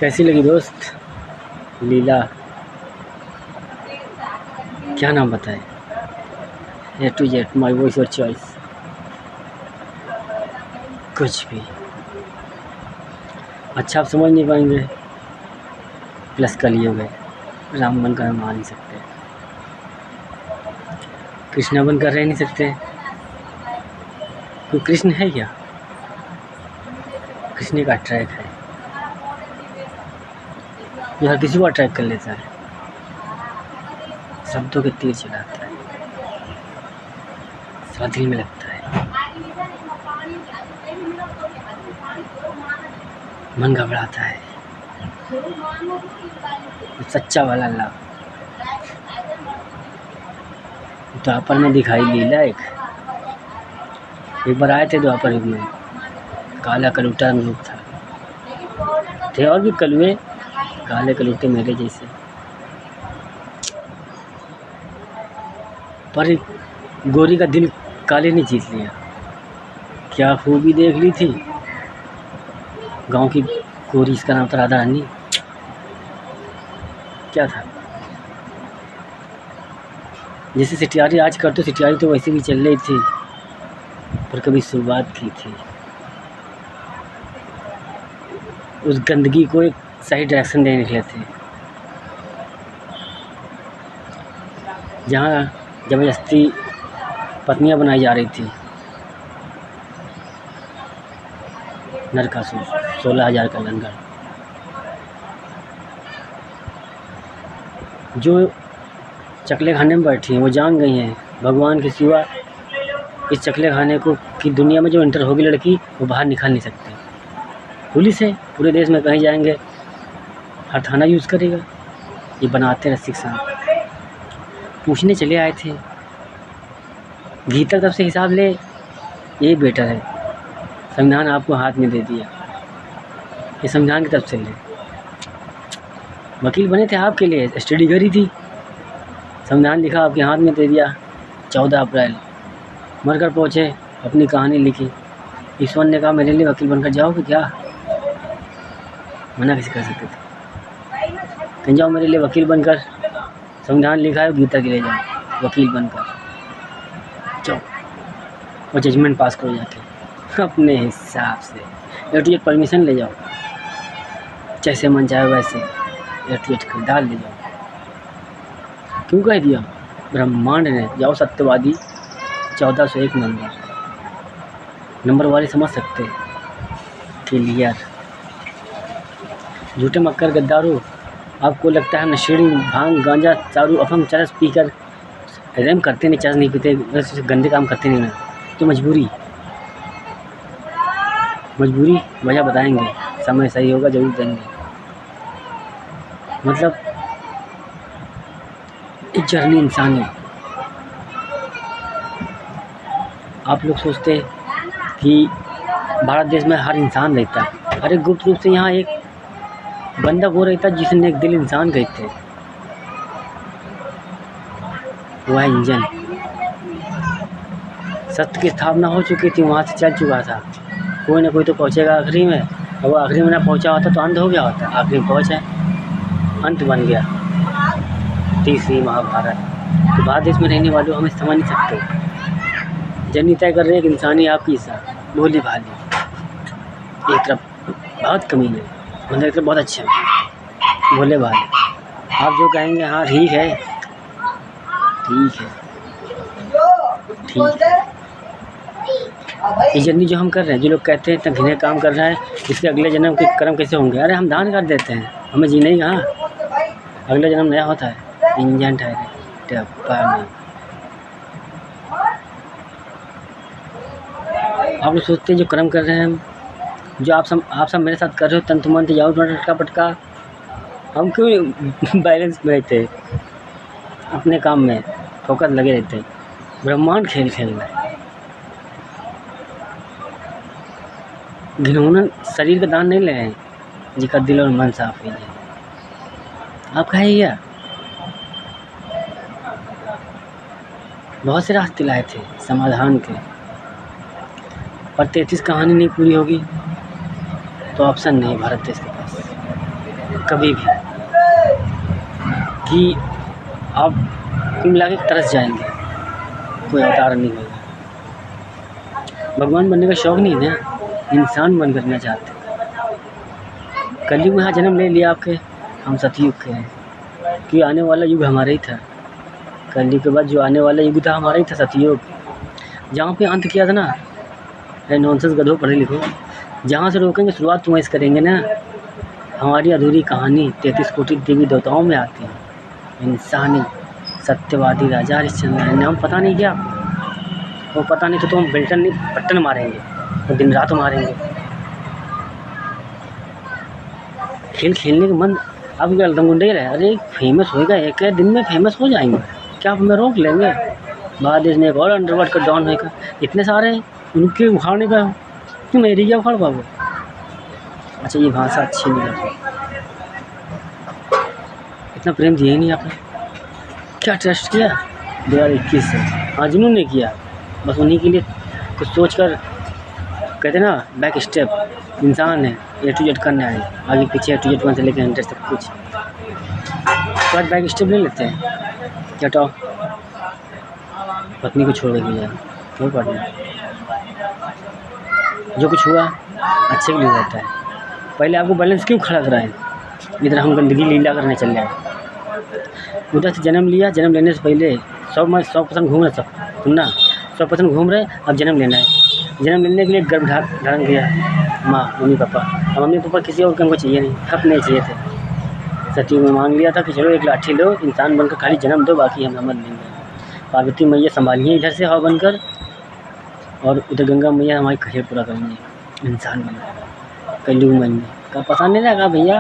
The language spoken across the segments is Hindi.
कैसी लगी दोस्त लीला? क्या नाम बताए? A to Z, my voice और चॉइस, कुछ भी अच्छा आप समझ नहीं पाएंगे। प्लस कलयुग है, राम बनकर हम आ नहीं सकते, कृष्णा बनकर रह नहीं सकते। कोई कृष्ण है क्या? कृष्ण का ट्रैक है जो हर किसी को अट्रैक्ट कर लेता है, शब्दों के तीर चलाता है, सारा दिल में लगता है, मन घबराता है। सच्चा वाला लव द्वापर में दिखाई लीला। एक बार आए थे द्वापर युग में, काला कलूटा रूप था, थे और भी कलुए, काले कलूटे मेरे जैसे, पर एक गोरी का दिल काले ने जीत लिया। क्या खूबी देख ली थी गांव की गोरी, इसका नाम था राधा रानी। क्या था जैसे सिटियारी आज कर, तो सिटियारी तो वैसे भी चल रही थी, पर कभी शुरुआत की थी उस गंदगी को एक सही डायरेक्शन देने निकले थे, जहाँ ज़बरदस्ती पत्नियाँ बनाई जा रही थी। नरकासुर 16,000 का लंगर, जो चकले खाने में बैठी हैं वो जान गई हैं भगवान के सिवा इस चकले खाने को की दुनिया में जो इंटर होगी लड़की, वो बाहर निकाल नहीं सकती। पुलिस है, पूरे देश में कहीं जाएंगे हर थाना यूज़ करेगा। ये बनाते रसिक साहब पूछने चले आए थे, गीता तब से हिसाब ले, ये बेटर है। संविधान आपको हाथ में दे दिया, ये संविधान की तरफ से ले। वकील बने थे आपके लिए, स्टडी करी थी, संविधान लिखा आपके हाथ में दे दिया। 14 अप्रैल मरकर पहुँचे, अपनी कहानी लिखी। ईश्वर ने कहा मेरे लिए वकील बनकर जाओगे क्या? मना कैसे कर सकते थे? कहीं जाओ मेरे लिए वकील बनकर, संविधान लिखा है गीता के लिए जाओ वकील बनकर जाओ, और जजमेंट पास करो जाके अपने हिसाब से। A to Z परमिशन ले जाओ, जैसे मन चाहे वैसे A to Z कर डाल ले जाओ। क्यों कह दिया ब्रह्मांड ने? जाओ सत्यवादी 1401 नंबर वाले समझ सकते क्लियर। झूठे मक्कर गद्दारों, आपको लगता है नशेड़ी भांग गांजा चारू अफम चरस पीकर रैम करते नहीं, चरस नहीं पीते, वैसे गंदे काम करते नहीं ना, तो मजबूरी वजह बताएंगे, समय सही होगा जरूर देंगे। मतलब एक जर्नी इंसानी। आप लोग सोचते कि भारत देश में हर इंसान रहता है, अरे गुप्त रूप से यहाँ एक बंदा वो रहता है जिसने एक दिल इंसान कहते हैं, वह इंजन। सत्य की स्थापना हो चुकी थी, वहाँ से चल चुका था, कोई ना कोई तो पहुँचेगा आखिरी में, और वो आखिरी में ना पहुँचा होता तो अंत हो गया होता, आखिरी में पहुँचा, अंत बन गया। तीसरी महाभारत। तो भारत देश में रहने वालों हमें समझ नहीं सकते, जर्नी तय कर रहे हैं कि इंसानी आपकी हिस्सा भोली भाली, एक तरफ बहुत कमीने, मतलब एक तरफ बहुत अच्छे हैं भोले भाले। आप जो कहेंगे हाँ ठीक है ठीक है ठीक है। ये जर्नी जो हम कर रहे हैं, जो लोग कहते हैं इतना घिने काम कर रहा है, इसके अगले जन्म के कर्म कैसे होंगे? अरे हम दान कर देते हैं, हमें जीना ही कहाँ, अगला जन्म नया होता है। इंजन ठहरे डब्बा में। आप लोग सोचते हैं जो कर्म कर रहे हैं हम, जो आप सब मेरे साथ कर रहे हो, तंतु मंत्र जाओ टटका पटका, हम क्यों बैलेंस में रहते, अपने काम में फोकस लगे रहते। ब्रह्मांड खेल खेल रहा है, घिनौना शरीर का दान नहीं ले रहे हैं, जिसका दिल और मन साफ है। आप कहिए बहुत से रास्ते लाए थे समाधान के, पर 33 कहानी नहीं पूरी होगी तो ऑप्शन नहीं भारत देश के पास। कभी भी कि आप कुल मिला के तरस जाएंगे, कोई अवतार नहीं होगा। भगवान बनने का शौक़ नहीं है ना, इंसान बन करना चाहते हैं। कलयुग में यहाँ जन्म ले लिया आपके, हम सतयुग के हैं कि आने वाला युग हमारा ही था। कलयुग के बाद जो आने वाला युग था हमारा ही था, सतयुग। जहाँ पे अंत किया था ना, नॉनसेंस गधों पढ़े लिखो, जहाँ से रोकेंगे शुरुआत तुम ऐसे करेंगे ना। हमारी अधूरी कहानी 33 कोटि देवी देवताओं में आती है। इंसानी सत्यवादी राजा हरिश्चंद्र है, नाम पता नहीं क्या, वो पता नहीं तो हम बेल्टन नहीं पट्टन मारेंगे, तो दिन रात मारेंगे। खेल खेलने के मन अब गुंडे रहे, अरे फेमस होएगा, एक दिन में फेमस हो जाएंगे, क्या आप हमें रोक लेंगे? बाद देश में एक और अंडरवर्ल्ड का डॉन होएगा, इतने सारे हैं, उनके उखाड़ने का क्यों मेरी क्या उखाड़ पाओगे? अच्छा ये भाषा अच्छी नहीं है, इतना प्रेम दिया ही नहीं आपने, क्या ट्रस्ट किया 2021 से? हाँ जुनून ने किया, बस उन्हीं के लिए कुछ सोच कर कहते ना बैक स्टेप इंसान है, A to Z करना है, आगे पीछे A to Z 1 से लेकर 100 तक कुछ तो बैक स्टेप ले लेते हैं। क्या टॉप पत्नी को छोड़ के जाए, क्यों पढ़ना? जो कुछ हुआ अच्छे के लिए होता है। पहले आपको बैलेंस क्यों खड़ा कराएं? इधर हम गंदगी लीला करने चल जाए। उधर से जन्म लिया, जन्म लेने से पहले 100% घूम रहे, सब सुनना 100% घूम रहे, अब जन्म लेना है। जन्म लेने के लिए गर्भ धारण किया, माँ मम्मी पापा, अब मम्मी पापा किसी और को हमको चाहिए नहीं, हक नहीं चाहिए थे। सतयुग में मांग लिया था कि चलो एक लाठी लो, इंसान बनकर खाली जन्म दो, बाकी हम समझ लेंगे। पार्वती मैया संभालिए इधर से हवा बनकर, और उधर गंगा मैया हमारी खैर पूरा करेंगे इंसान बनकर। कलयुग में का पता नहीं लगा भैया,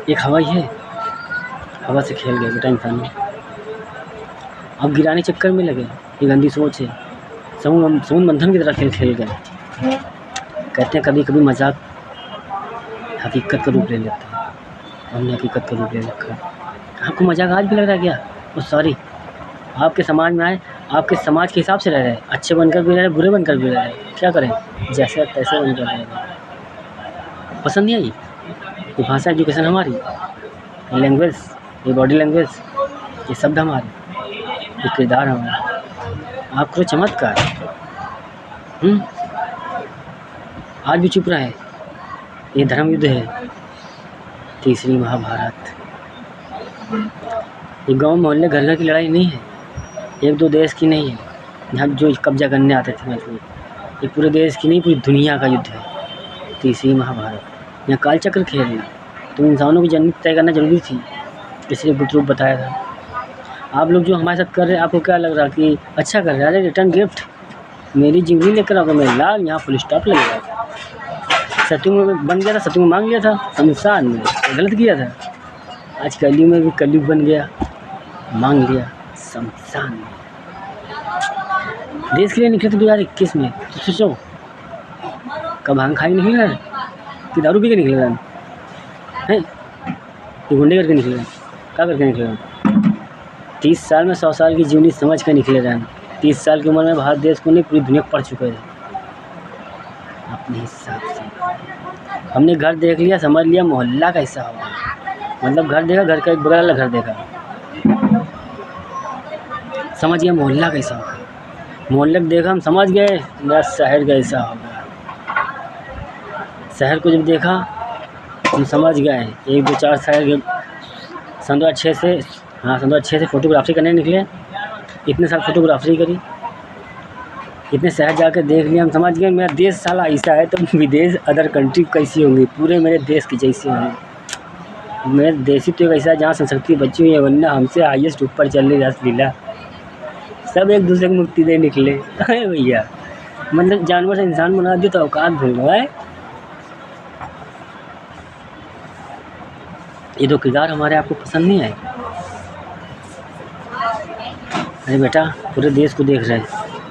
एक हवा ही है, हवा से खेल गए बेटा इंसान। अब गिराने चक्कर में लगे, ये गंदी सोच है। समूह मंथन की तरह खेल गए। कहते हैं कभी कभी मजाक हकीकत का रूप ले लेता है, हमने हकीकत का रूप ले रखा है। आपको मजाक आज भी लग रहा है क्या? वो सॉरी, आपके समाज में आए, आपके समाज के हिसाब से रह रहे, अच्छे बनकर भी रह रहे, बुरे बनकर भी रह रहे, क्या करें? जैसे तैसे बनकर रह रहे। पसंद नहीं आई ये भाषा, एजुकेशन हमारी, ये लैंग्वेज, ये बॉडी लैंग्वेज, ये शब्द हमारे, ये किरदार हमारा। आप करो चमत्कार। आज भी चुप रहे, ये धर्म युद्ध है, तीसरी महाभारत। ये गांव मोहल्ले घर घर की लड़ाई नहीं है, एक दो देश की नहीं है, यहाँ जो कब्जा करने आते थे मजबूर, ये पूरे देश की नहीं, पूरी दुनिया का युद्ध है, तीसरी महाभारत। यहाँ कालचक्र खेलना तो इंसानों की जन्म तय करना जरूरी थी, इसलिए गुप्त रूप बताया था। आप लोग जो हमारे साथ कर रहे हैं, आपको क्या लग रहा कि अच्छा कर रहे हैं? अरे रिटर्न गिफ्ट मेरी जिंदगी लेकर आओगे, मैं लाल, यहाँ फुल स्टॉप लगेगा। सतयुग में बन गया था, सतयुग में मांग लिया था, शमशान में गलत किया था। आज कलयुग में भी कलयुग बन गया, मांग लिया शमशान में। देश के लिए निकले थे 2021 में, तो सोचो कब भांग खाई निकले रहे कि दारू पी के निकले रहे हैं, ये गुंडे करके निकले रहे, क्या करके निकले रहे? 30 साल में 100 साल की जीवनी समझ कर निकले रहे। 30 साल की उम्र में भारत देश को नहीं, पूरी दुनिया पढ़ चुके थे अपने हिसाब से। हमने घर देख लिया, समझ लिया मोहल्ला कैसा होगा, मतलब घर देखा, घर का एक बगल वाला घर देखा, समझ गया मोहल्ला कैसा होगा। मोहल्ले को देखा, हम समझ गए मेरा शहर कैसा होगा। शहर को जब देखा हम समझ गए, 1 2 4 शहर के सन 2006 से, हाँ 2006 से फ़ोटोग्राफी करने निकले। इतने साल फ़ोटोग्राफी करी, इतने शहर जाकर देख लिया, हम समझ गए मेरा देश साला ऐसा है, तो विदेश अदर कंट्री कैसी होंगी, पूरे मेरे देश की जैसी होंगी। मेरे देश ही तो एक ऐसा है जहाँ संस्कृति बची हुई है, वरना हमसे हाईएस्ट ऊपर चल रही रसलीला, सब एक दूसरे को मुक्ति दे निकले। अरे भैया मतलब जानवर से इंसान बना दिया तो औकात भूल गए। ये दो किरदार हमारे आपको पसंद नहीं आए? अरे बेटा पूरे देश को देख रहे हैं,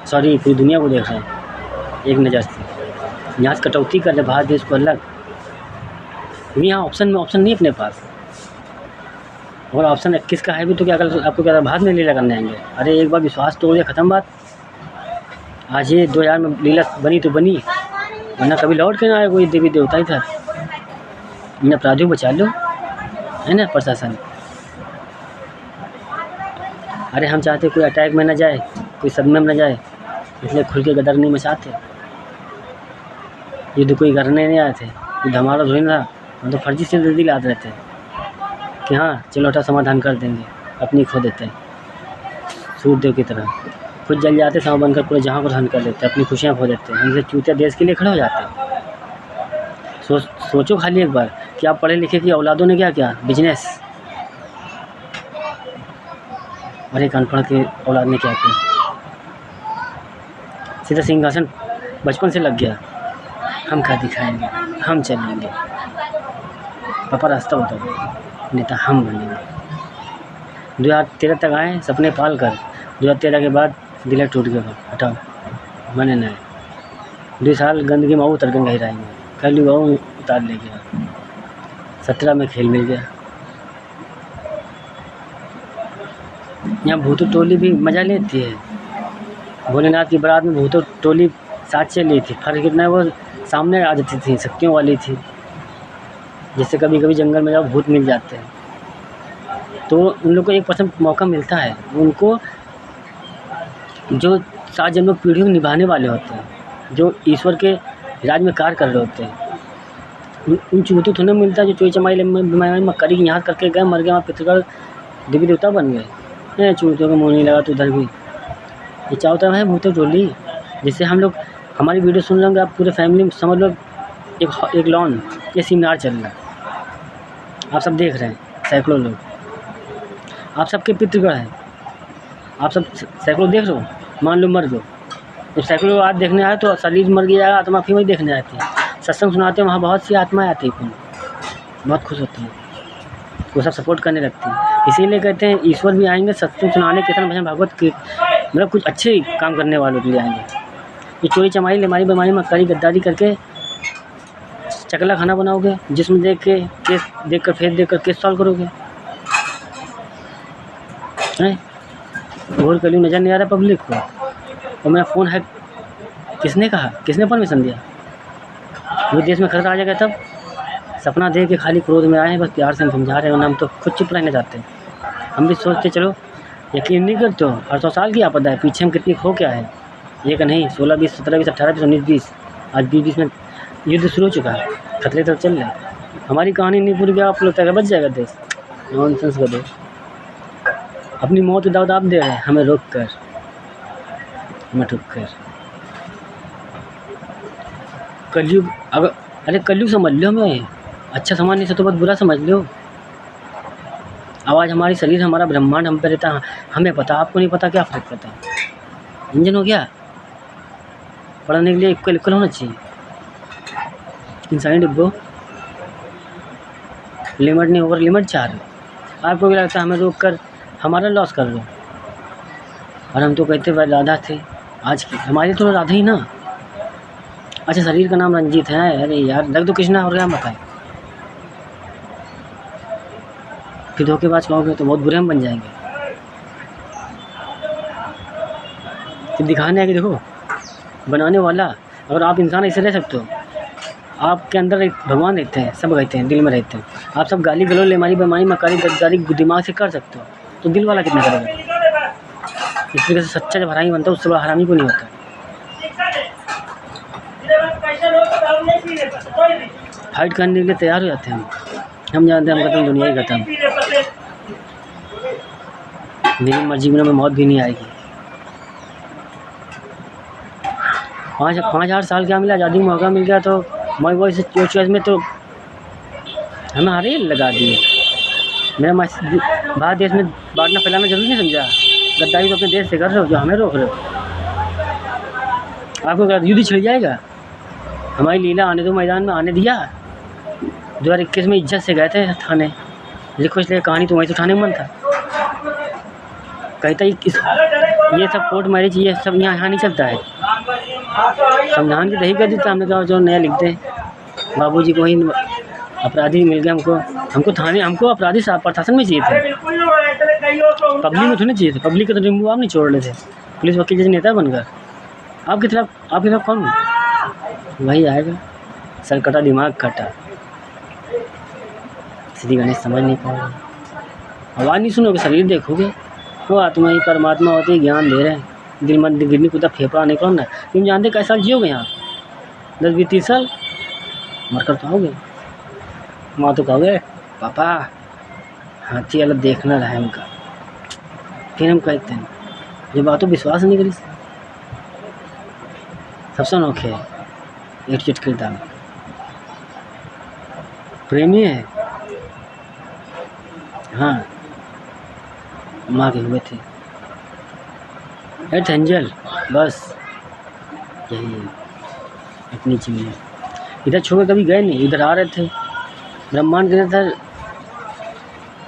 सॉरी पूरी दुनिया को देख रहे हैं एक नज़र से, यहाँ से कटौती कर रहे भारत देश को अलग। यहाँ ऑप्शन नहीं अपने पास, और ऑप्शन 21 का है भी तो क्या कर, आपको क्या भारत में लीला करने आएंगे? अरे एक बार विश्वास तोड़ दिया, ख़त्म बात। आज ये 2000 में लीला बनी तो बनी, वरना कभी लौट के ना आए कोई देवी देवता इधर। इन अपराधियों को बचा लो, है ना प्रशासन। अरे हम चाहते कोई अटैक में ना जाए, कोई सदमे में ना जाए, इसलिए खुल के गदर नहीं मचाते। ये तो कोई करने नहीं आए थे, ये हमारा थोड़ी ना, हम तो फर्जी से दिल याद रहते हैं कि हाँ चलो हटा समाधान कर देंगे, अपनी खो देते हैं सूरदेव की तरह। खुद जल जाते सांप बनकर पूरे जहाँ को धन कर देते, अपनी खुशियाँ खो देते हैं। हमसे चूतिया देश के लिए खड़े हो जाते हैं। सोचो खाली एक बार कि आप पढ़े लिखे की औलादों ने क्या किया, बिजनेस, और एक अनपढ़ के औलाद ने क्या किया, सीधा सिंहासन बचपन से लग गया। हम क्या दिखाएंगे, हम चलेंगे, पापा रास्ता बताओ, नेता हम बनेंगे। 2013 तक आए सपने पाल कर, 2013 के बाद दिल टूट गया, हटाओ बने न। 2 साल गंदगी माऊ उतर गए रहेंगे, कल गाँव उतार ले गया। 17 में खेल मिल गया। यहाँ भूतों टोली भी मज़ा लेती है। भोलेनाथ की बारात में भूतों टोली साथ चल रही थी। फर्क कितना है, वो सामने आ जाती थी, शक्तियों वाली थी। जैसे कभी कभी जंगल में जाओ भूत मिल जाते हैं, तो उन लोग को 1% मौका मिलता है। उनको जो 7 जन्मों की पीढ़ियों को निभाने वाले होते हैं, जो ईश्वर के राज में कार्य कर रहे होते हैं, उन चूतों थोड़ा मिलता है जो चोरी चमारी मक्करी की यहाँ करके गए, मर गए, वहाँ पितृगढ़ देवी देवता बन गए। चूतों को मुँह नहीं लगा तो उधर भी। ये क्या होता है भूतों टोली, जिससे हम लोग हमारी वीडियो सुन लेंगे, आप पूरे फैमिली समझ लो एक लॉन ये सेमिनार चल रहा है, आप सब देख रहे हैं, सैकड़ों लोग, आप सबके पितृगढ़ हैं, आप सब सैकड़ों देख रहे हो, मान लो मर गए। जब सैकड़ों आज देखने आए तो शरीर मर गया, आत्मा फिर वही देखने आती है। सत्संग सुनाते हैं, वहाँ बहुत सी आत्माएं आती हैं, बहुत खुश होती हैं, वो सब सपोर्ट करने लगती हैं। इसीलिए कहते हैं ईश्वर भी आएंगे सत्संग सुनाने, कीर्तन भजन भागवत के मतलब कुछ अच्छे काम करने वालों के लिए आएंगे। ये चोरी चमारी लेमारी बेमारी मक्कारी गद्दारी करके चकला खाना बनाओगे, जिसमें देख के केस देख कर फेस देख कर केस सॉल्व करोगे, हैं? घोर कलयुग नज़र नहीं आ रहा पब्लिक को। और मेरा फ़ोन है, किसने कहा, किसने परमिशन दिया? वो देश में खतरा आ जाएगा तब। सपना दे के खाली क्रोध में आए हैं, बस प्यार से हम समझा रहे हैं, वरना हम तो खुद चुप रहना चाहते हैं। हम भी सोचते चलो यकीन नहीं करते हो, 800 साल की आपदा है, पीछे हम कितनी खो क्या है, एक नहीं 16 20 17 20 18 20 19 20, आज 20 में युद्ध शुरू हो चुका है, खतरे तो चल रहे हैं। हमारी कहानी नहीं पूरी गया, आप लोग तक बच जाएगा देश। नॉनसेंस का दो, अपनी मौत दावत आप दे रहे हैं, हमें रोक कर, हमें ठुक कर। कलयुग अगर, अरे कलयुग समझ लो, हमें अच्छा समझने से तो बहुत बुरा समझ लो। आवाज़ हमारी, शरीर हमारा, ब्रह्मांड हम पे रहता है, हमें पता, आपको नहीं पता, क्या फ़र्क पड़ता है। इंजन हो गया, पढ़ने के लिए इक्वल होना चाहिए। इंसानी डिब्बो लिमिट नहीं, ओवर लिमिट चाह रहे हो। आपको क्या लगता है हमें रोक कर हमारा लॉस कर लो, और हम तो कहते वह राधा थे आज की, हमारी तो राधा ही ना। अच्छा शरीर का नाम रंजीत है, अरे यार रख दो कृष्णा, और क्या बताएं। फिर धोखेबाज कहोगे तो बहुत बुरे हम बन जाएंगे। फिर दिखाने है कि देखो बनाने वाला, अगर आप इंसान ऐसे रह सकते हो, आपके अंदर एक भगवान रहते हैं, सब रहते हैं, दिल में रहते हैं। आप सब गाली गलो लेमारी बेमारी मकारी गद्दारी दिमाग से कर सकते हो, तो दिल वाला कितना करेगा। इस तरीके से सच्चा जब हरामी बनता है, उससे बड़ा हरामी को नहीं होता। फाइट करने के लिए तैयार हो जाते हैं हम जानते हैं हम खत्म, दुनिया ही खत्म, मेरी मर्जी में मौत भी नहीं आएगी। 5,000 साल क्या मिला, आज़ादी का मौका मिल गया, तो मैं वो इस चॉइस में तो हमें हारे लगा दिए। मेरा भारत देश में बांटना फैलाना जरूरी नहीं समझा, गद्दारी तो अपने देश से कर रहे हो, जो हमें रोक रहे हो। आपको क्या युद्ध छिड़ जाएगा? हमारी लीला आने दो, मैदान में आने दिया। 2021 में इज्जत से गए थे थाने, लिखो इसलिए कहानी तो वहीं से उठाने में मन था। कहता ये सब कोर्ट मैरिज ये सब यहाँ नहीं चलता है। संविधान की दही कर देता, हमने कहा जो नया लिख दें। बाबूजी को ही अपराधी मिल गया, हमको थाने, हमको अपराधी प्रशासन में चाहिए थे, पब्लिक में थोड़ी चाहिए थे। पब्लिक के तो रिमूव आप नहीं छोड़ रहे थे, पुलिस वकील जैसे नेता बनकर। आपके खिलाफ कौन? वही आएगा, सर कटा दिमाग कटा। श्री गणेश समझ नहीं पाओगे, आवाज़ नहीं सुनोगे, शरीर देखोगे। वो आत्मा ही परमात्मा होती है, ज्ञान दे रहे हैं। दिल मत गिरनी कुदा फेफड़ा निकलो ना। तुम जानते कैसे साल जियोगे यहाँ? 10-20-30 साल मरकर तो आओगे। वहाँ तो कहोगे पापा हाथी अलग देखना रहा है उनका। फिर हम कहते हैं जब बातों विश्वास नहीं करी। सबसे अनोखे है, एक चुटकी दाम प्रेमी है। हाँ, माँ के हुए थे एट एंजल, बस यही है अपनी चीज़। इधर छोड़ कभी गए नहीं, इधर आ रहे थे ब्रह्मांड के अंदर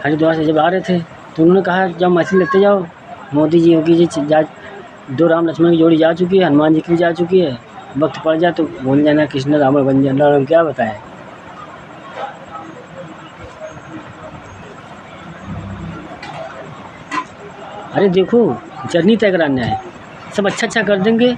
हरिद्वार से जब आ रहे थे तो उन्होंने कहा जब मैसेज लेते जाओ, मोदी जी योगी जी जा, 2 राम लक्ष्मण की जोड़ी जा चुकी है, हनुमान जी की भी जा चुकी है, वक्त पड़ जाए तो बोल जाना कृष्ण रावण बन जाना। और क्या बताएं, अरे देखो जर्नी तय कराने आए, सब अच्छा कर देंगे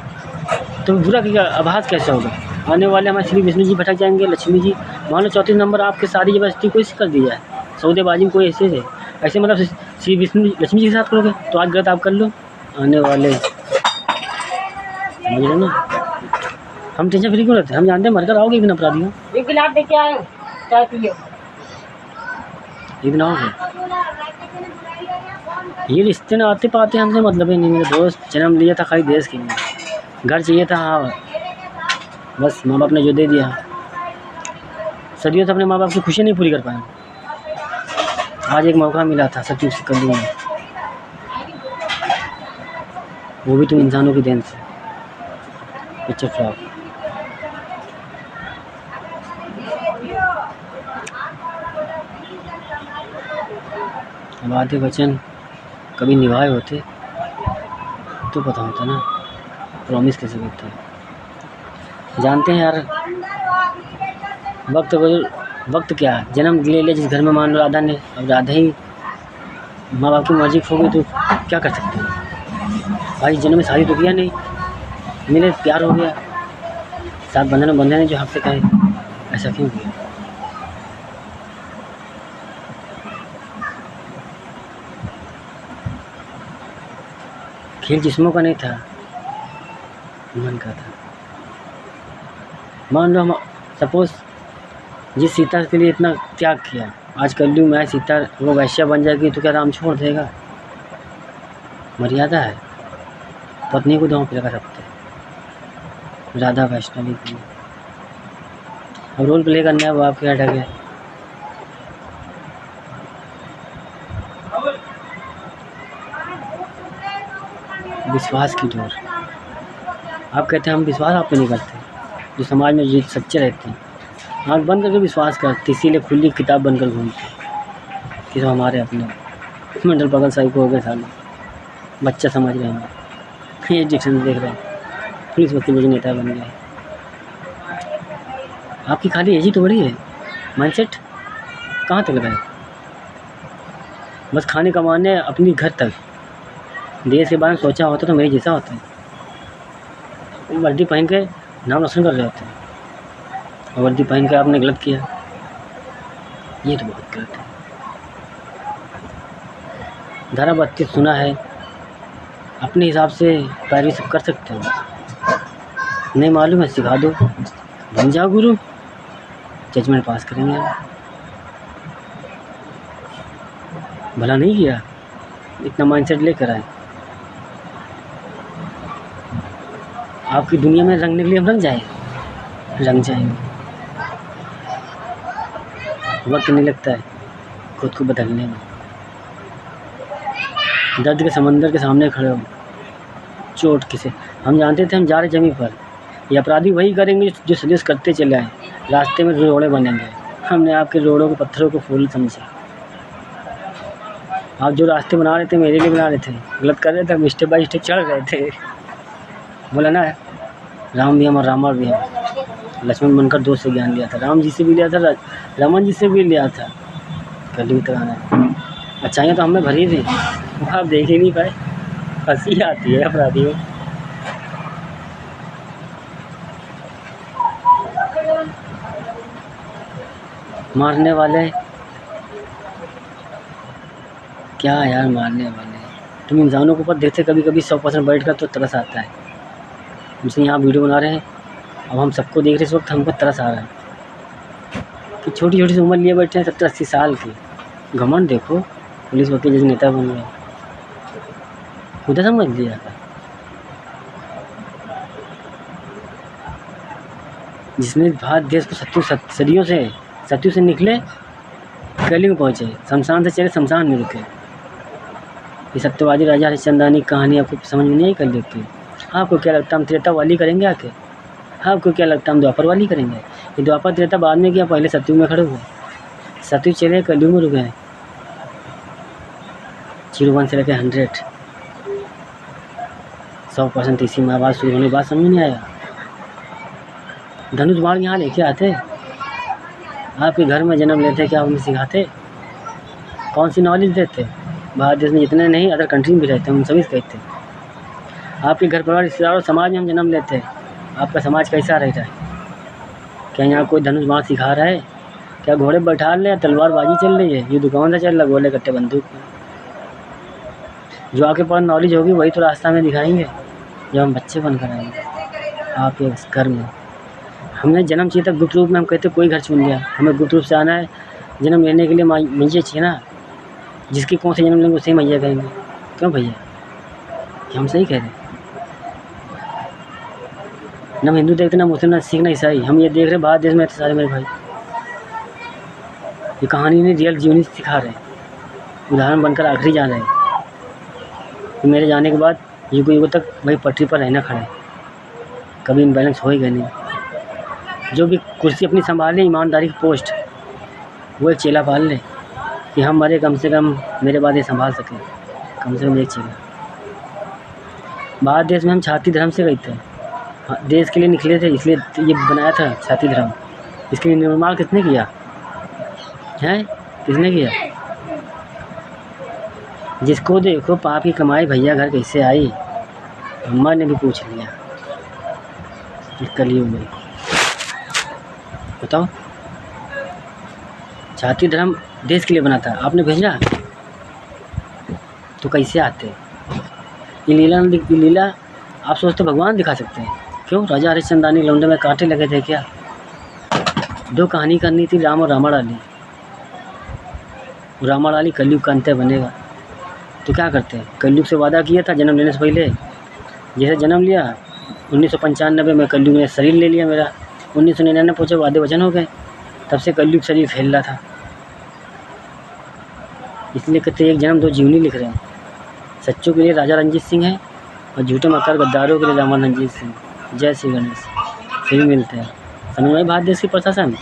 तो बुरा क्या आभास कैसे होगा? आने वाले हमारे श्री विष्णु जी भटक जाएंगे, लक्ष्मी जी मान लो 34 नंबर आपके सारी जबरदस्ती कोई कर दी जाए, सौदेबाजी में कोई ऐसे ऐसे मतलब श्री विष्णु लक्ष्मी जी के साथ करोगे तो आज गलत आप कर लो। आने वाले समझ लो ना, हम टेंशन फ्री क्यों रहते हैं? हम जानते हैं मरकर आओगे एक दिन अपराधियों, एक गिलास देके आए चाय पियो, एक दिन आओगे। ये रिश्ते ना आते पाते हमसे मतलब ही नहीं। मेरे दोस्त जन्म लिया था खाली देश के लिए, घर चाहिए था, हाँ बस माँ बाप ने जो दे दिया। सदियों से अपने माँ बाप की खुशी नहीं पूरी कर पाए, आज एक मौका मिला था सब चीज़ कर लूँगा, वो भी तुम इंसानों की देन से। Picture flop. अब आधे वचन कभी निभाए होते तो पता होता ना प्रॉमिस कैसे करते हैं। जानते हैं यार वक्त क्या जन्म ले ले जिस घर में मान लो राधा ने, अब राधा ही माँ बाप की मर्जी खो गई तो क्या कर सकते हैं भाई? जन्म में शादी तो किया नहीं, मिले प्यार हो गया, साथ बंधन में बंधे ने जो हक से कहे, ऐसा क्यों किया? खेल जिस्मों का नहीं था, मन का था। मान लो हम सपोज जिस सीता के लिए इतना त्याग किया, आज कर लूँ मैं सीता वो वैश्या बन जाएगी तो क्या राम छोड़ देगा? मर्यादा है, पत्नी को दांव पे लगा सकते हैं, राधा वैष्णवी के लिए। अब रोल प्ले करना है वो आपके अटक है। विश्वास की डोर, आप कहते हैं हम विश्वास आप पे नहीं करते, जो समाज में जो सच्चे रहते हैं आँख बंद करके विश्वास करते, इसीलिए खुली किताब बनकर घूमते कि तो हमारे अपने मंडल पगल साहिब को हो गए साले, बच्चा समझ रहे हैं, ये डिक्शन देख रहे हैं, पुलिस वकील मुझे नेता बन गया। आपकी खाली एज ही तो बड़ी है, माइंडसेट कहाँ तक रहे? बस खाने कमाने अपनी घर तक, देश के बारे में सोचा होता तो मेरी जैसा होता है। वर्दी पहन के नाम रोशन कर रहे होते हैं, और वर्दी पहन के आपने गलत किया, ये तो बहुत गलत है। धारा 32 सुना है, अपने हिसाब से पैरवी सब कर सकते हो, नहीं मालूम है सिखा दो, बन जाओ गुरु, जजमेंट पास करेंगे। भला नहीं किया, इतना माइंडसेट लेकर आए। आपकी दुनिया में रंगने के लिए हम रंग जाएंगे। वक्त नहीं लगता है खुद को बदलने में। दर्द के समंदर के सामने खड़े हो, चोट किसे? हम जानते थे हम जा रहे जमीन पर, ये अपराधी वही करेंगे जो सजेस्ट करते चले आए, रास्ते में रोड़े बनेंगे। हमने आपके रोड़ों को पत्थरों को फूल समझे। आप जो रास्ते बना रहे थे मेरे लिए बना रहे थे, गलत कर रहे थे, हम स्टेप बाई स्टेप चढ़ रहे थे। बोला ना राम भी हम और रावण भी हम, लक्ष्मण बनकर 2 से ज्ञान लिया था, राम जी से भी लिया था, रमन जी से भी लिया था। कलयुग तक आना अच्छाइयाँ तो हमें भरी थी, वो आप देख ही नहीं पाए, हंसी आती है अपराधियों। मारने वाले क्या यार, मारने वाले तुम इंसानों के ऊपर देखते कभी कभी 100% बैठ कर तो तरस आता है। हमसे यहाँ वीडियो बना रहे हैं, अब हम सबको देख रहे इस वक्त, हमको तरस आ रहा है कि छोटी छोटी सी उम्र लिए बैठे हैं 70-80 साल के। घमंड देखो, पुलिस वकील जैसे नेता बन गए, खुदा समझ लिया था। जिसने भारत देश को सदियों से निकले, गली में पहुँचे, शमशान से चले शमशान में रुके। ये सत्यवादी राजा हरिश्चंद्रानी की कहानी आपको समझ में नहीं आई कल देख के? आपको क्या लगता है हम त्रेता वाली करेंगे आके? आपको क्या लगता है हम द्वापर वाली करेंगे? ये द्वापर त्रेता बाद में किया, पहले सतयुग में खड़े हुए, सतयुग चले कलयुग में रुक गए। 01 से लेकर 100 100% इसी में आवाज़ शुरू होने के बाद समझ नहीं आया। धनुष बाण यहाँ लेके आते, आपके घर में जन्म लेते, क्या उन्हें सिखाते? कौन सी नॉलेज देते? भारत देश में जितने नहीं अदर कंट्री में भी रहते हैं, हम सभी कहते हैं आपके घर परिवार रिश्तेदारों समाज में हम जन्म लेते हैं, आपका समाज कैसा रहता है? क्या यहाँ कोई धनुष बाण सिखा रहा है? क्या घोड़े बैठा रहे हैं, तलवारबाजी चल रही है? ये दुकान से चल रहा, गोले कट्टे बंदूक में। जो आपके पास नॉलेज होगी वही तो रास्ता में दिखाएंगे, जब हम बच्चे बनकर आएंगे आपके घर में। हमने जन्म चाहिए था गुप्त रूप में, हम कहते कोई घर चुन लिया, हमें गुप्त रूप से आना है। जन्म लेने के लिए मैया चाहिए ना, जिसकी कौन से जन्म लेंगे उसे मैया कहेंगे। क्यों भैया, हम सही कह रहे हैं? ना हिंदू देखते, ना मुस्लिम, ना सिख, ना ईसाई, हम ये देख रहे भारत देश में रहते सारे मेरे भाई। ये कहानी नहीं, रियल जीवनी सिखा रहे हैं, उदाहरण बनकर आखिरी जा रहे हैं कि मेरे जाने के बाद युगों युगों तक वही पटरी पर रहना खड़ा है, कभी इम्बैलेंस होएगा नहीं। जो भी कुर्सी अपनी संभाले, ईमानदारी की पोस्ट, वो एक चेला पाल ले कि हम मरे कम से कम मेरे बाद ये संभाल सकें, कम से कम एक चेला। भारत देश में हम छाती धर्म से गए थे, देश के लिए निकले थे, इसलिए ये बनाया था छाती धर्म। इसके लिए निर्माण किसने किया है? किसने किया? जिसको देखो पाप की कमाई, भैया घर कैसे आई, अम्मा ने भी पूछ लिया इस कलयुग में। बताओ, छाती धर्म देश के लिए बना था, आपने भेजा तो कैसे आते? ये लीला आप सोचते भगवान दिखा सकते हैं? क्यों? राजा हरिश्चंद्रानी लौंडे में कांटे लगे थे क्या? दो कहानी करनी थी, राम और रामाडाली। रामाडाली कलयुग का अंत बनेगा तो क्या करते हैं? कलयुग से वादा किया था जन्म लेने से पहले, जैसे जन्म लिया 1995 में कलयुग ने शरीर ले लिया मेरा, 1999 पहुँचे वादे वचन हो गए, तब से कलयुग शरीर फैल रहा था। इसलिए कहते एक जन्म दो जीवनी लिख रहे हैं। सच्चों के लिए राजा रंजीत सिंह है और झूठे मक्कार गद्दारों के लिए रामा रंजीत सिंह। जय श्री गणेश। फिर मिलते हैं। समझ में भारत देश की प्रशासन,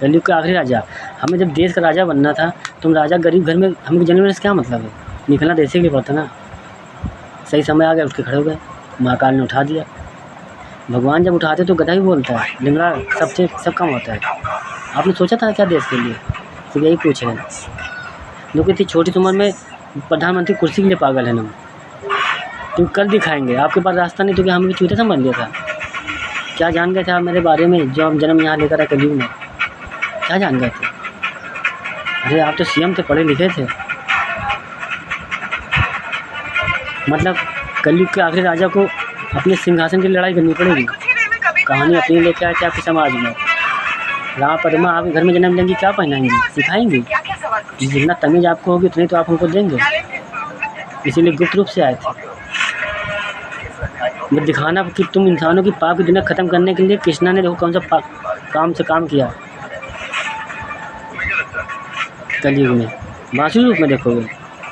कलयुग का आखिरी राजा। हमें जब देश का राजा बनना था, तुम राजा गरीब घर में हमें जन्म लेने से क्या मतलब है? निकलना देश के लिए पड़ता ना। सही समय आ गया, उठ के खड़े हो गए, महाकाल ने उठा दिया। भगवान जब उठाते तो गधा ही बोलता है, लिंगड़ा सब कम होता है। आपने सोचा था क्या देश के लिए? तो यही पूछ रहे हैं लोग। इतनी छोटी उम्र में प्रधानमंत्री कुर्सी के लिए पागल है ना। तुम कल दिखाएंगे, आपके पास रास्ता नहीं तो क्या हमें भी चूते समझ लिया था? क्या जान गए थे आप मेरे बारे में जो हम जन्म यहाँ लेकर आए कलयुग में? क्या जान गए थे? अरे आप तो सीएम थे, पढ़े लिखे थे। मतलब कलयुग के आखिरी राजा को अपने सिंहासन की लड़ाई करनी पड़ेगी। कहानी अपनी लेके आए थे आपके समाज में। राम पद्मा आपके घर में जन्म लेंगी, क्या पहनाएंगी, सिखाएंगी? जितना तमीज आपको होगी उतनी तो आप हमको देंगे। इसीलिए गुप्त रूप से आए थे, वो दिखाना कि तुम इंसानों की पाप की दुनिया ख़त्म करने के लिए कृष्णा ने देखो कौन सा काम किया कलयुग में। बांसुरी रूप में देखोगे,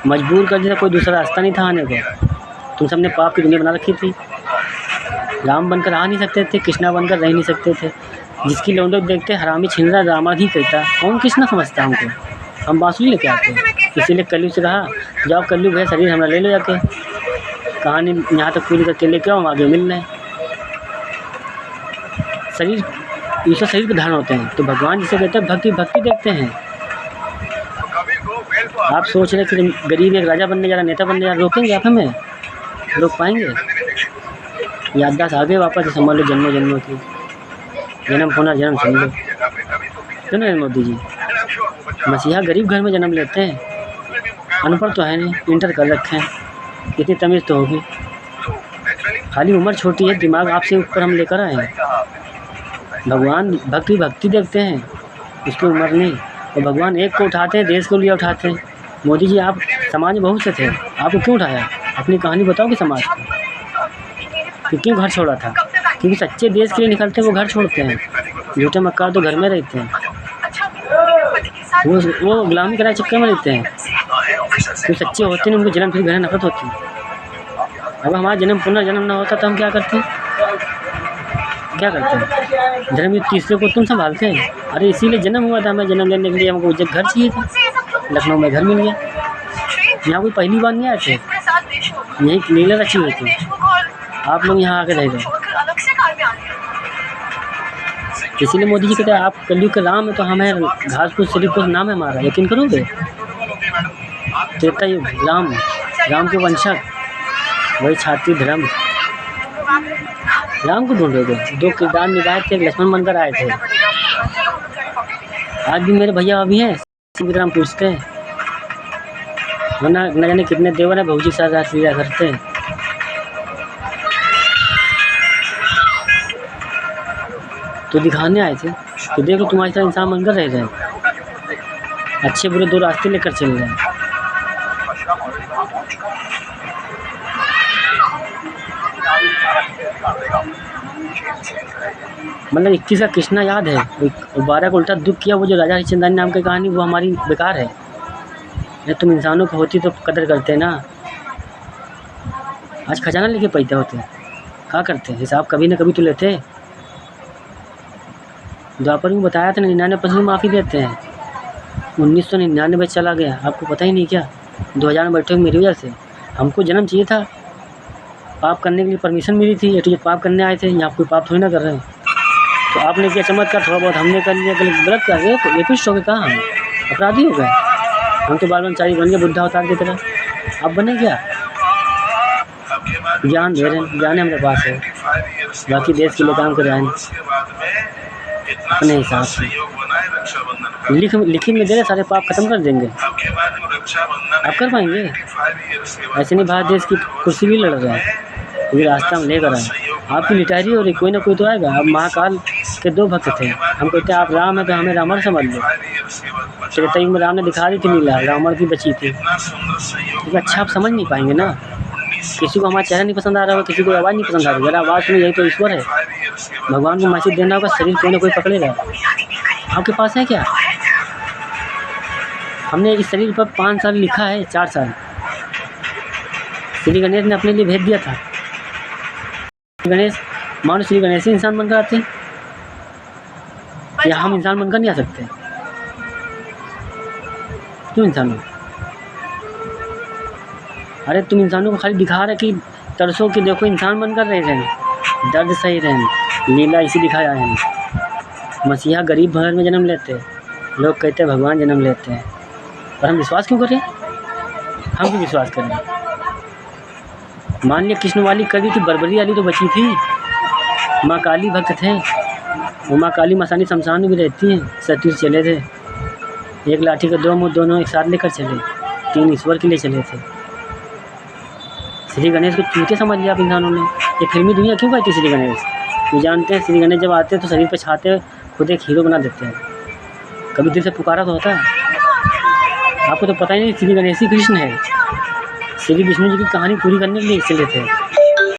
मजबूर कर दिया, कोई दूसरा रास्ता नहीं था आने को। तुम सबने पाप की दुनिया बना रखी थी। राम बनकर आ नहीं सकते थे, कृष्णा बनकर रह नहीं सकते थे। जिसकी लौंडे देखते हरामी छिंदरा रामा ही कहता, कौन कृष्णा समझता हमको? हम बांसुरी लेके आते हैं। इसीलिए कलयुग से कहा जाओ, कलयुग है, शरीर हमारा ले लो जाके। कहानी यहाँ तक पूरी करके लेके आओ, हम आगे मिल रहे हैं। शरीर ईश्वर शरीर के धारण होते हैं, तो भगवान जिसे कहते हैं भक्ति देखते हैं। आप सोच रहे कि गरीब एक राजा बनने जा रहा, नेता बनने जा रहा, रोकेंगे आप हमें? रोक पाएंगे? याददाश्त आगे वापस संभाल लो, जन्मों की जन्म पुनर्जन्म सुन लो। क्यों नहीं मोदी जी? मसीहा गरीब घर में जन्म लेते हैं, अनपढ़ तो है नहीं, इंटर कर रखे हैं, इतनी तमीज़ तो होगी। खाली उम्र छोटी है, दिमाग आपसे ऊपर हम लेकर आए हैं। भगवान भक्ति देखते हैं, उसकी उम्र नहीं। और भगवान एक को उठाते हैं, देश को लिए उठाते हैं। मोदी जी आप समाज में बहुत से थे, आपको क्यों उठाया? अपनी कहानी बताओगे समाज को कि क्यों घर छोड़ा था? क्योंकि सच्चे देश के लिए निकलते हैं वो घर छोड़ते हैं, झूठे मक्कार तो घर में रहते हैं, वो गुलामी कराए चक्कर में रहते हैं। तो सच्चे होते हैं, उनको जन्म फिर घर नफरत होती है। अब हमारा जन्म पुनर्जन्म ना होता तो हम क्या करते हैं? धर्म युद्ध तीसरे को तुम संभालते हैं। अरे इसीलिए जन्म हुआ था, हमें जन्म लेने के लिए हमको घर चाहिए था। लखनऊ में घर मिल गया। यहाँ कोई पहली बार नहीं आए थे, यही लीला रची हुई थी, आप लोग यहाँ आके रह गए। इसीलिए मोदी जी कहते हैं आप कलयुग के राम है, तो हमें घास फूस शरीफ को नाम है हमारा, यकीन करोगे? त्रेता युग राम के वंशक, वही छाती धर्म, राम को ढूंढोगे। 2 किरदार निभाए थे, लक्ष्मण बनकर आए थे। आज भी मेरे भैया अभी हैं, राम पूछते हैं, वरना न जाने कितने देवर हैं बहुजी के साथ रात लीला करते हैं। तो दिखाने आए थे कि देखो तुम्हारी तरह इंसान बनकर रह रहे हैं, अच्छे बुरे 2 रास्ते लेकर चल रहे हैं। मतलब 21 का कृष्णा याद है, 12 को उल्टा दुख किया, वो जो राजा हरिश्चंद्र नाम की कहानी, वो हमारी बेकार है। ये तुम इंसानों को होती तो कदर करते ना। आज खजाना लेके पैदा होते हैं, क्या करते हैं? हिसाब कभी ना कभी तो लेते। द्वापर में बताया था 99% माफ़ी देते हैं, 1999 चला गया, आपको पता ही नहीं क्या? 2000 में बैठे मेरी वजह से। हमको जन्म चाहिए था, पाप करने के लिए परमिशन मिली थी, ये तो पाप करने आए थे, यहाँ कोई पाप थोड़ी ना कर रहे हैं। तो आपने किया चमत्कार, थोड़ा बहुत हमने कर लिया, गलत कर रहे हो, रेपिस्ट हो गए, कहाँ हम अपराधी हो गए? हम तो बाल ब्रह्मचारी बन गए, बुद्धा अवतार की तरह। आप बने क्या? ज्ञान दे रहे हैं, ज्ञान हमारे पास है, बाकी देश के लिए काम कर रहे हैं अपने हिसाब से। लिखित में दे रहे, सारे पाप खत्म कर देंगे। आप कर पाएंगे? ऐसे नहीं, भारत देश की कुर्सी भी लड़ रहा है, ये रास्ता हम लेकर आए। आपकी लिटायरी हो रही, कोई ना कोई तो आएगा। अब महाकाल के 2 भक्त थे, हम कहते हैं आप राम हैं तो हमें रावण समझ लो। त्रेता युग में राम ने दिखा दी थी लीला, रावण की बची थी। तो अच्छा आप समझ नहीं पाएंगे ना। किसी को हमारा चेहरा नहीं पसंद आ रहा होगा, किसी को आवाज़ नहीं पसंद आ रही, अगर आवाज़ सुनी, यही तो ईश्वर है। भगवान को मैसेज देना होगा, शरीर कोई ना कोई पकड़ेगा। आपके पास है क्या? हमने इस शरीर पर 5 साल लिखा है, 4 साल श्री गणेश ने अपने लिए भेज दिया था। गणेश मानो श्री गणेश ही इंसान बनकर आते हैं, या हम इंसान बनकर नहीं आ सकते? क्यों इंसान हो? अरे तुम इंसानों को खाली दिखा रहे कि तरसों कि देखो इंसान बनकर रह रहे हैं, दर्द सही रहे हैं, लीला इसी दिखाया है। मसीहा गरीब घर में जन्म लेते हैं, लोग कहते हैं भगवान जन्म लेते हैं, पर हम विश्वास क्यों करें? हम क्यों विश्वास करें? मान लिया कृष्ण वाली कर दी थी, बरबरी वाली तो बची थी। माँ काली भक्त थे, वो माँ काली मसानी शमशान में भी रहती हैं। सतीश चले थे, एक लाठी के 2 मुँह दोनों एक साथ लेकर चले, 3 ईश्वर के लिए चले थे। श्री गणेश को चूते समझ लिया आप इंसानों ने। ये फिल्मी दुनिया क्यों कहती है श्री गणेश? वो जानते हैं श्री गणेश जब आते हैं तो शरीर पर छाते खुद एक हीरो बना देते हैं। कभी दिल से पुकारा तो होता है? आपको तो पता ही नहीं, श्री गणेश ही कृष्ण है। श्री विष्णु जी की कहानी पूरी करने के लिए चले थे।